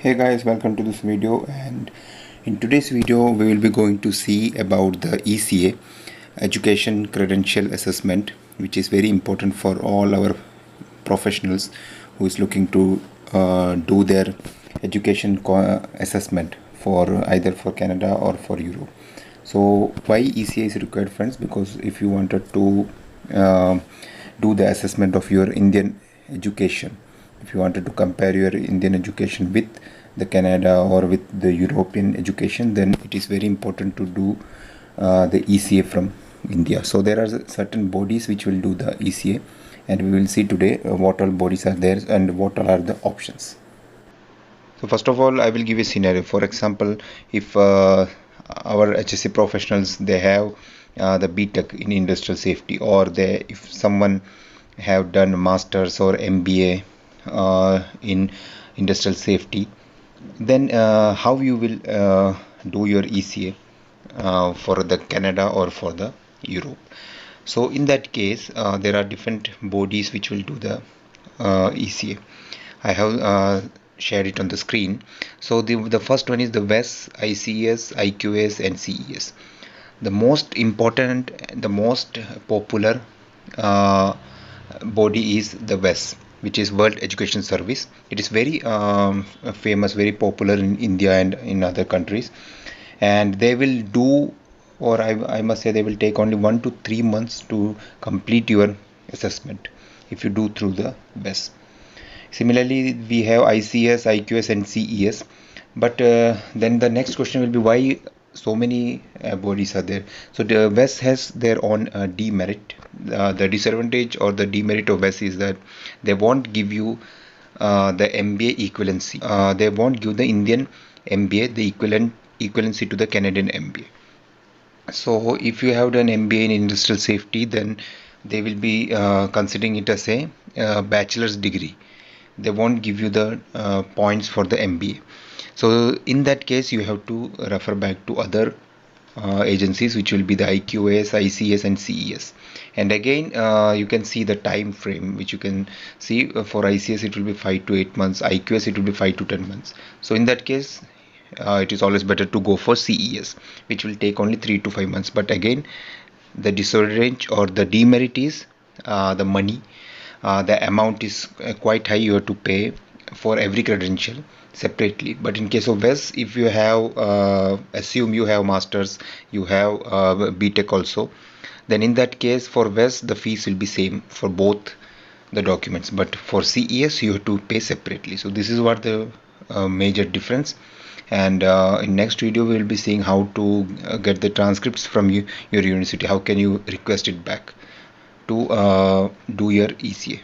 Hey guys, welcome to this video, and in today's video we will be going to see about the ECA, Education Credential Assessment, which is very important for all our professionals who is looking to do their education assessment for either for Canada or for Europe. So why ECA is required, friends? Because if you wanted to do the assessment of your Indian education, if you wanted to compare your Indian education with the Canada or with the European education, then it is very important to do the ECA from India. So there are certain bodies which will do the ECA, and we will see today what all bodies are there and what all are the options. So first of all, I will give a scenario. For example, if our HSC professionals, they have the BTech in industrial safety, or if someone have done masters or MBA in industrial safety, then how you will do your ECA for the Canada or for the Europe. So in that case, there are different bodies which will do the ECA. I have shared it on the screen. So the first one is the WES, ICS, IQS and CES. The most important, the most popular body is the WES, which is World Education Service. It is very famous, very popular in India and in other countries, and they will do, or I must say, they will take only 1 to 3 months to complete your assessment if you do through the WES. Similarly, we have ICS, IQS and CES, but then the next question will be, why so many bodies are there? So the WES has their own demerit. The disadvantage or the demerit of WES is that they won't give you the MBA equivalency. They won't give the Indian MBA the equivalency to the Canadian MBA. So if you have done MBA in industrial safety, then they will be considering it as a bachelor's degree. They won't give you the points for the MBA. So in that case, you have to refer back to other agencies, which will be the IQS, ICS and CES. And again, you can see the time frame, which you can see for ICS it will be 5 to 8 months, IQS it will be 5 to 10 months. So in that case, it is always better to go for CES, which will take only 3 to 5 months. But again, the disadvantage or the demerit is the money. The amount is quite high. You have to pay for every credential separately. But in case of WES, if you have assume you have masters, you have BTech also, then in that case for WES the fees will be same for both the documents, but for CES you have to pay separately. So this is what the major difference. And in next video we will be seeing how to get the transcripts from your university. How can you request it back to do your ECA.